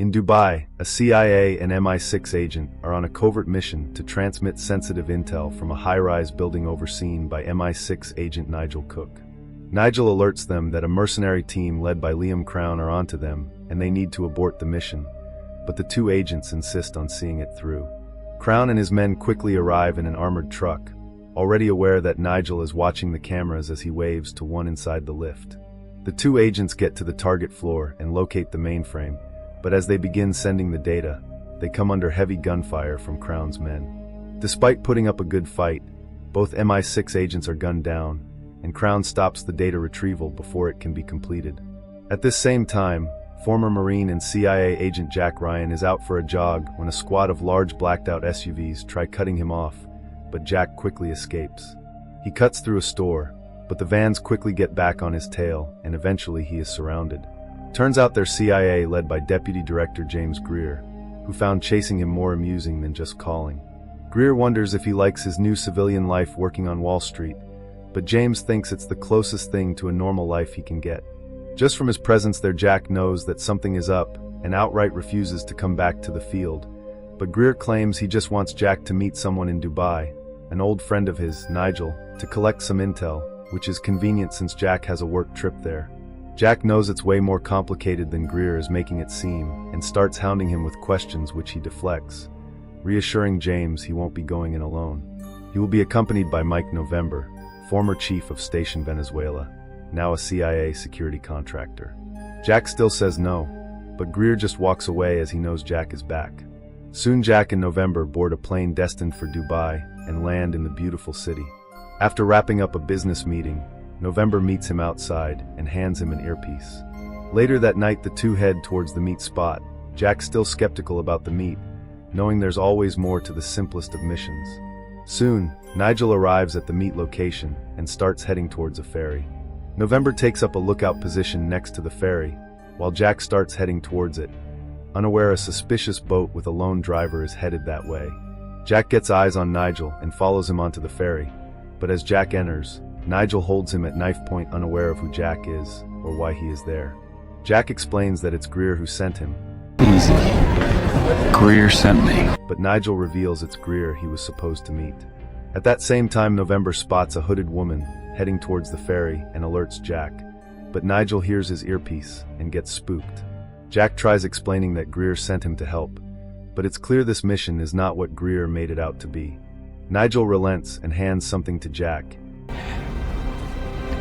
In Dubai, a CIA and MI6 agent are on a covert mission to transmit sensitive intel from a high-rise building overseen by MI6 agent Nigel Cook. Nigel alerts them that a mercenary team led by Liam Crown are onto them, and they need to abort the mission, but the two agents insist on seeing it through. Crown and his men quickly arrive in an armored truck, already aware that Nigel is watching the cameras as he waves to one inside the lift. The two agents get to the target floor and locate the mainframe, but as they begin sending the data, they come under heavy gunfire from Crown's men. Despite putting up a good fight, both MI6 agents are gunned down, and Crown stops the data retrieval before it can be completed. At this same time, former Marine and CIA agent Jack Ryan is out for a jog when a squad of large blacked-out SUVs try cutting him off, but Jack quickly escapes. He cuts through a store, but the vans quickly get back on his tail, and eventually he is surrounded. Turns out they're CIA led by Deputy Director James Greer, who found chasing him more amusing than just calling. Greer wonders if he likes his new civilian life working on Wall Street, but James thinks it's the closest thing to a normal life he can get. Just from his presence there, Jack knows that something is up and outright refuses to come back to the field, but Greer claims he just wants Jack to meet someone in Dubai, an old friend of his, Nigel, to collect some intel, which is convenient since Jack has a work trip there. Jack knows it's way more complicated than Greer is making it seem, and starts hounding him with questions which he deflects, reassuring James he won't be going in alone. He will be accompanied by Mike November, former chief of Station Venezuela, now a CIA security contractor. Jack still says no, but Greer just walks away as he knows Jack is back. Soon Jack and November board a plane destined for Dubai and land in the beautiful city. After wrapping up a business meeting, November meets him outside and hands him an earpiece. Later that night the two head towards the meet spot, Jack still skeptical about the meet, knowing there's always more to the simplest of missions. Soon, Nigel arrives at the meet location and starts heading towards a ferry. November takes up a lookout position next to the ferry, while Jack starts heading towards it, unaware a suspicious boat with a lone driver is headed that way. Jack gets eyes on Nigel and follows him onto the ferry, but as Jack enters, Nigel holds him at knife point, unaware of who Jack is or why he is there. Jack explains that it's Greer who sent him. Easy. Greer sent me. But Nigel reveals it's Greer he was supposed to meet. At that same time November spots a hooded woman heading towards the ferry and alerts Jack, but Nigel hears his earpiece and gets spooked. Jack tries explaining that Greer sent him to help, but it's clear this mission is not what Greer made it out to be. Nigel relents and hands something to Jack.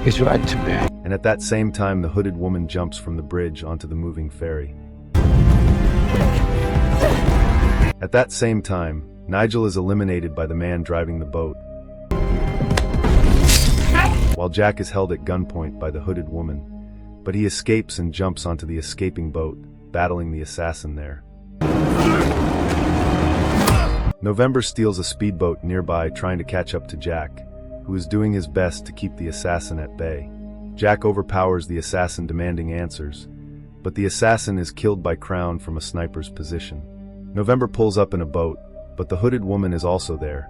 He's right to me. And at that same time the hooded woman jumps from the bridge onto the moving ferry. At that same time, Nigel is eliminated by the man driving the boat, while Jack is held at gunpoint by the hooded woman, but he escapes and jumps onto the escaping boat, battling the assassin there. November steals a speedboat nearby trying to catch up to Jack, who is doing his best to keep the assassin at bay. Jack overpowers the assassin demanding answers, but the assassin is killed by Crown from a sniper's position. November pulls up in a boat, but the hooded woman is also there,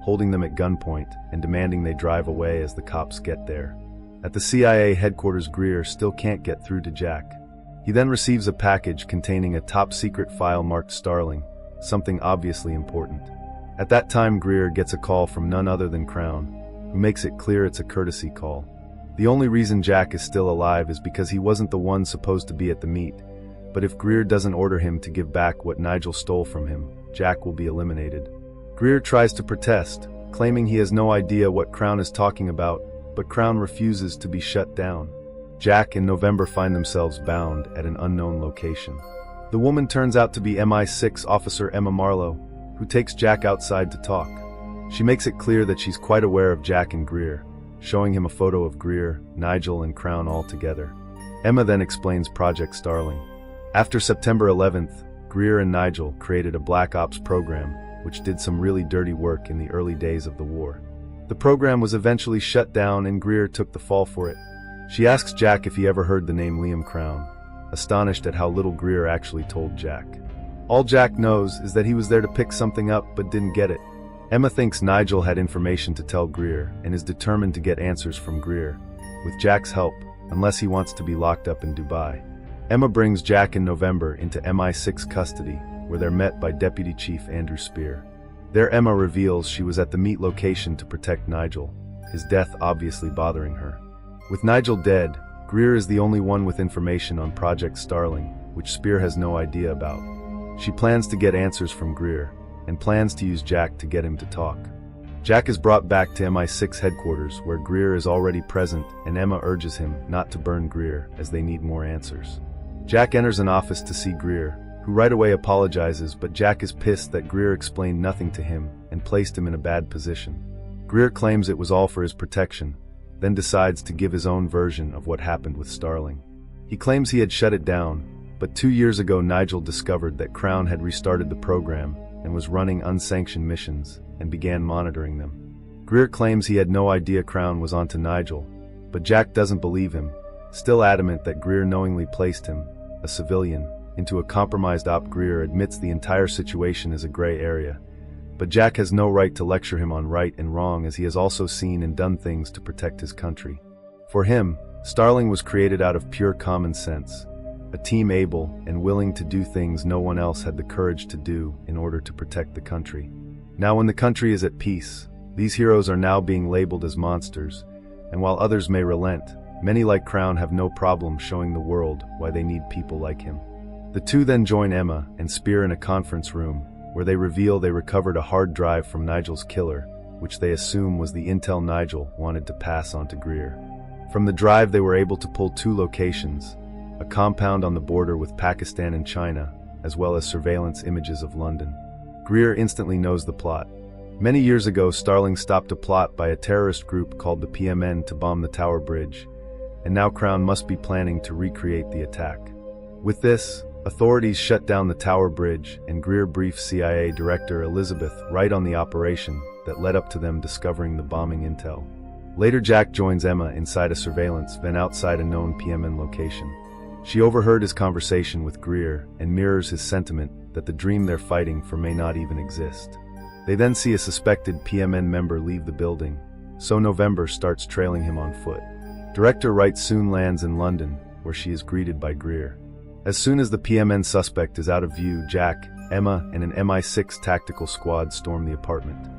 holding them at gunpoint and demanding they drive away as the cops get there. At the CIA headquarters, Greer still can't get through to Jack. He then receives a package containing a top-secret file marked Starling, something obviously important. At that time Greer gets a call from none other than Crown, who makes it clear it's a courtesy call. The only reason Jack is still alive is because he wasn't the one supposed to be at the meet, but if Greer doesn't order him to give back what Nigel stole from him, Jack will be eliminated. Greer tries to protest, claiming he has no idea what Crown is talking about, but Crown refuses to be shut down. Jack and November find themselves bound at an unknown location. The woman turns out to be MI6 officer Emma Marlowe, who takes Jack outside to talk. She makes it clear that she's quite aware of Jack and Greer, showing him a photo of Greer, Nigel and Crown all together. Emma then explains Project Starling. After September 11th, Greer and Nigel created a Black Ops program, which did some really dirty work in the early days of the war. The program was eventually shut down and Greer took the fall for it. She asks Jack if he ever heard the name Liam Crown, astonished at how little Greer actually told Jack. All Jack knows is that he was there to pick something up but didn't get it. Emma thinks Nigel had information to tell Greer and is determined to get answers from Greer, with Jack's help, unless he wants to be locked up in Dubai. Emma brings Jack and November into MI6 custody, where they're met by Deputy Chief Andrew Spear. There Emma reveals she was at the meet location to protect Nigel, his death obviously bothering her. With Nigel dead, Greer is the only one with information on Project Starling, which Spear has no idea about. She plans to get answers from Greer, and plans to use Jack to get him to talk. Jack is brought back to MI6 headquarters, where Greer is already present, and Emma urges him not to burn Greer, as they need more answers. Jack enters an office to see Greer, who right away apologizes, but Jack is pissed that Greer explained nothing to him and placed him in a bad position. Greer claims it was all for his protection, then decides to give his own version of what happened with Starling. He claims he had shut it down, but 2 years ago Nigel discovered that Crown had restarted the program and was running unsanctioned missions and began monitoring them. Greer claims he had no idea Crown was onto Nigel, but Jack doesn't believe him, still adamant that Greer knowingly placed him, a civilian, into a compromised op. Greer admits the entire situation is a gray area, but Jack has no right to lecture him on right and wrong, as he has also seen and done things to protect his country. For him, Starling was created out of pure common sense, a team able and willing to do things no one else had the courage to do in order to protect the country. Now when the country is at peace, these heroes are now being labeled as monsters, and while others may relent, many like Crown have no problem showing the world why they need people like him. The two then join Emma and Spear in a conference room, where they reveal they recovered a hard drive from Nigel's killer, which they assume was the intel Nigel wanted to pass on to Greer. From the drive they were able to pull 2 locations, a compound on the border with Pakistan and China, as well as surveillance images of London. Greer instantly knows the plot. Many years ago, Starling stopped a plot by a terrorist group called the PMN to bomb the Tower Bridge, and now Crown must be planning to recreate the attack. With this, authorities shut down the Tower Bridge, and Greer briefs CIA Director Elizabeth right on the operation that led up to them discovering the bombing intel. Later Jack joins Emma inside a surveillance van outside a known PMN location. She overheard his conversation with Greer and mirrors his sentiment that the dream they're fighting for may not even exist. They then see a suspected PMN member leave the building, so November starts trailing him on foot. Director Wright soon lands in London, where she is greeted by Greer. As soon as the PMN suspect is out of view, Jack, Emma, and an MI6 tactical squad storm the apartment.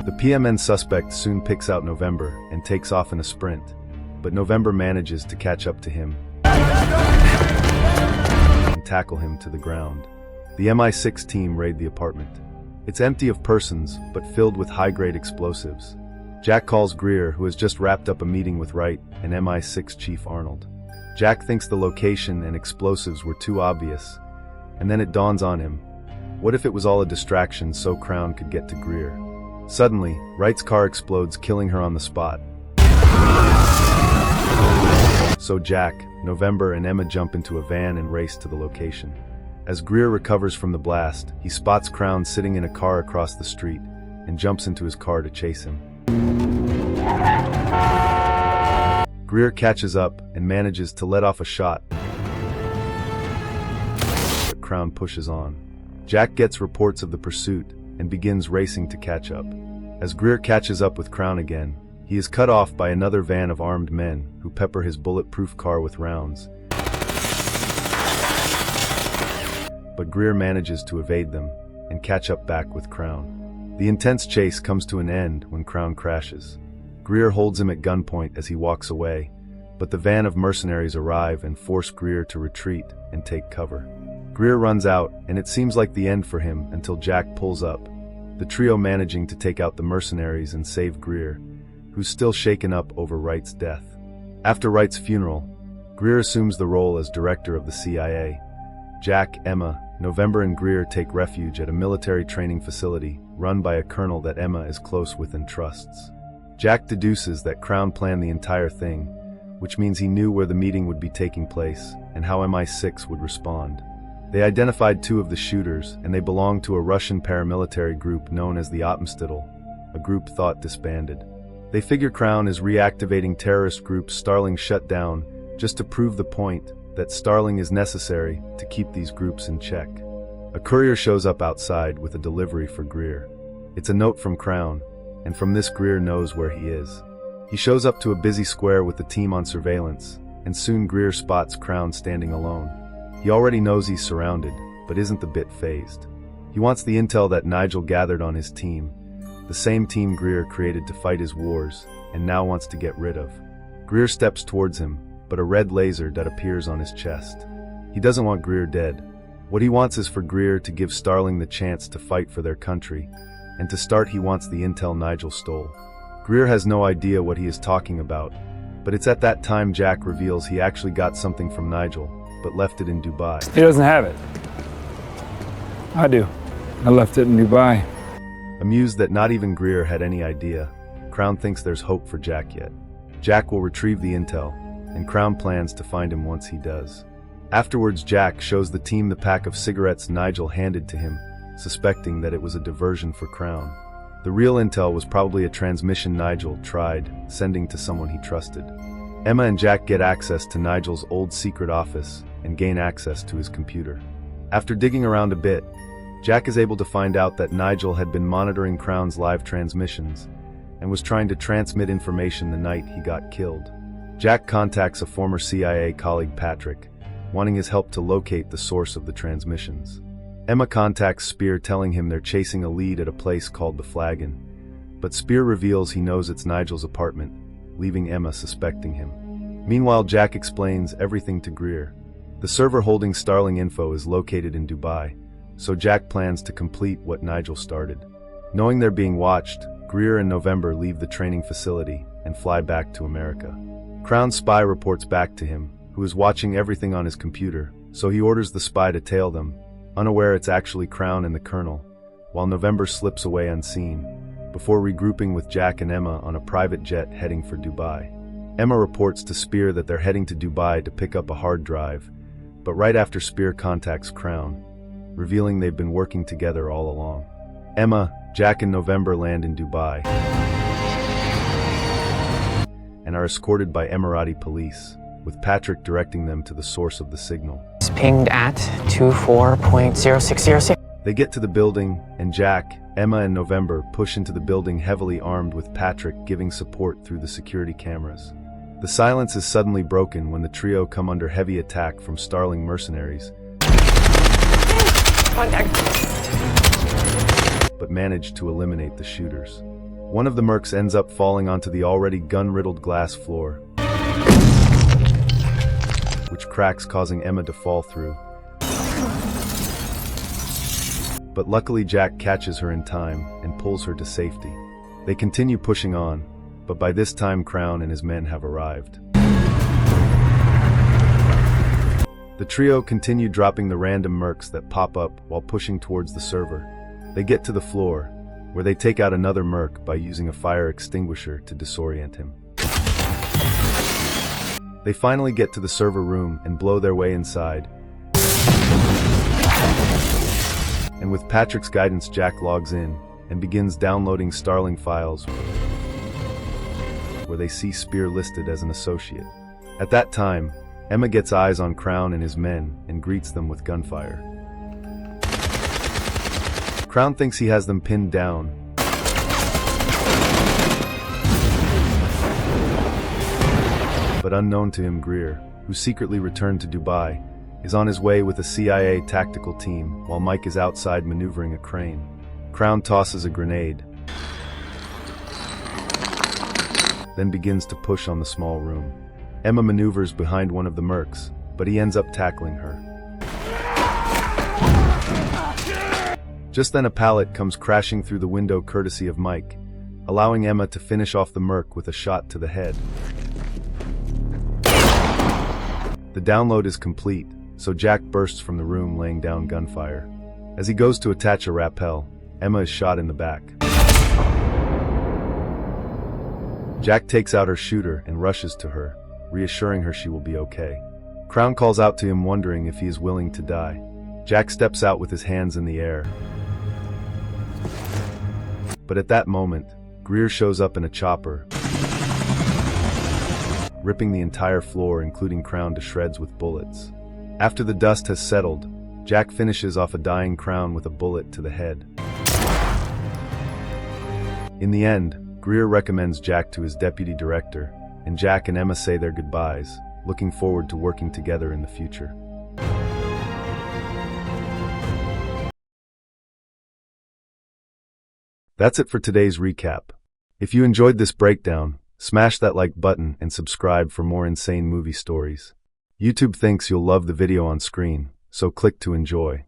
The PMN suspect soon picks out November and takes off in a sprint, but November manages to catch up to him and tackle him to the ground. The MI6 team raid the apartment. It's empty of persons, but filled with high-grade explosives. Jack calls Greer, who has just wrapped up a meeting with Wright and MI6 Chief Arnold. Jack thinks the location and explosives were too obvious, and then it dawns on him. What if it was all a distraction so Crown could get to Greer? Suddenly, Wright's car explodes, killing her on the spot. So Jack, November, and Emma jump into a van and race to the location. As Greer recovers from the blast, he spots Crown sitting in a car across the street and jumps into his car to chase him. Greer catches up and manages to let off a shot, but Crown pushes on. Jack gets reports of the pursuit and begins racing to catch up. As Greer catches up with Crown again, he is cut off by another van of armed men who pepper his bulletproof car with rounds. But Greer manages to evade them and catch up back with Crown. The intense chase comes to an end when Crown crashes. Greer holds him at gunpoint as he walks away, but the van of mercenaries arrive and force Greer to retreat and take cover. Greer runs out, and it seems like the end for him until Jack pulls up, the trio managing to take out the mercenaries and save Greer, who's still shaken up over Wright's death. After Wright's funeral, Greer assumes the role as director of the CIA. Jack, Emma, November, and Greer take refuge at a military training facility run by a colonel that Emma is close with and trusts. Jack deduces that Crown planned the entire thing, which means he knew where the meeting would be taking place and how MI6 would respond. They identified 2 of the shooters, and they belonged to a Russian paramilitary group known as the Attenstädel, a group thought disbanded. They figure Crown is reactivating terrorist groups Starling shut down just to prove the point that Starling is necessary to keep these groups in check. A courier shows up outside with a delivery for Greer. It's a note from Crown, and from this Greer knows where he is. He shows up to a busy square with the team on surveillance, and soon Greer spots Crown standing alone. He already knows he's surrounded, but isn't the bit fazed. He wants the intel that Nigel gathered on his team, the same team Greer created to fight his wars, and now wants to get rid of. Greer steps towards him, but a red laser that appears on his chest. He doesn't want Greer dead. What he wants is for Greer to give Starling the chance to fight for their country, and to start he wants the intel Nigel stole. Greer has no idea what he is talking about, but it's at that time Jack reveals he actually got something from Nigel, but left it in Dubai. He doesn't have it. I do. I left it in Dubai. Amused that not even Greer had any idea, Crown thinks there's hope for Jack yet. Jack will retrieve the intel, and Crown plans to find him once he does. Afterwards, Jack shows the team the pack of cigarettes Nigel handed to him, suspecting that it was a diversion for Crown. The real intel was probably a transmission Nigel tried sending to someone he trusted. Emma and Jack get access to Nigel's old secret office and gain access to his computer. After digging around a bit, Jack is able to find out that Nigel had been monitoring Crown's live transmissions and was trying to transmit information the night he got killed. Jack contacts a former CIA colleague, Patrick, wanting his help to locate the source of the transmissions. Emma contacts Spear, telling him they're chasing a lead at a place called the Flagon, but Spear reveals he knows it's Nigel's apartment, leaving Emma suspecting him. Meanwhile, Jack explains everything to Greer. The server holding Starling info is located in Dubai, so Jack plans to complete what Nigel started. Knowing they're being watched, Greer and November leave the training facility and fly back to America. Crown's spy reports back to him, who is watching everything on his computer, so he orders the spy to tail them, unaware it's actually Crown and the Colonel, while November slips away unseen, before regrouping with Jack and Emma on a private jet heading for Dubai. Emma reports to Spear that they're heading to Dubai to pick up a hard drive, but right after Spear contacts Crown, revealing they've been working together all along. Emma, Jack and November land in Dubai and are escorted by Emirati police, with Patrick directing them to the source of the signal. It's pinged at 24.0606. They get to the building, and Jack, Emma and November push into the building heavily armed, with Patrick giving support through the security cameras. The silence is suddenly broken when the trio come under heavy attack from Starling mercenaries, but manage to eliminate the shooters. One of the mercs ends up falling onto the already gun-riddled glass floor, which cracks, causing Emma to fall through. But luckily Jack catches her in time and pulls her to safety. They continue pushing on, but by this time Crown and his men have arrived. The trio continue dropping the random mercs that pop up while pushing towards the server. They get to the floor, where they take out another merc by using a fire extinguisher to disorient him. They finally get to the server room and blow their way inside. And with Patrick's guidance, Jack logs in and begins downloading Starling files, where they see Spear listed as an associate. At that time, Emma gets eyes on Crown and his men and greets them with gunfire. Crown thinks he has them pinned down, but unknown to him, Greer, who secretly returned to Dubai, is on his way with a CIA tactical team while Mike is outside maneuvering a crane. Crown tosses a grenade, then begins to push on the small room. Emma maneuvers behind one of the mercs, but he ends up tackling her. Just then a pallet comes crashing through the window courtesy of Mike, allowing Emma to finish off the merc with a shot to the head. The download is complete, so Jack bursts from the room laying down gunfire. As he goes to attach a rappel, Emma is shot in the back. Jack takes out her shooter and rushes to her, reassuring her she will be okay. Crown calls out to him, wondering if he is willing to die. Jack steps out with his hands in the air. But at that moment, Greer shows up in a chopper, ripping the entire floor, including Crown, to shreds with bullets. After the dust has settled, Jack finishes off a dying Crown with a bullet to the head. In the end, Greer recommends Jack to his deputy director, and Jack and Emma say their goodbyes, looking forward to working together in the future. That's it for today's recap. If you enjoyed this breakdown, smash that like button and subscribe for more insane movie stories. YouTube thinks you'll love the video on screen, so click to enjoy.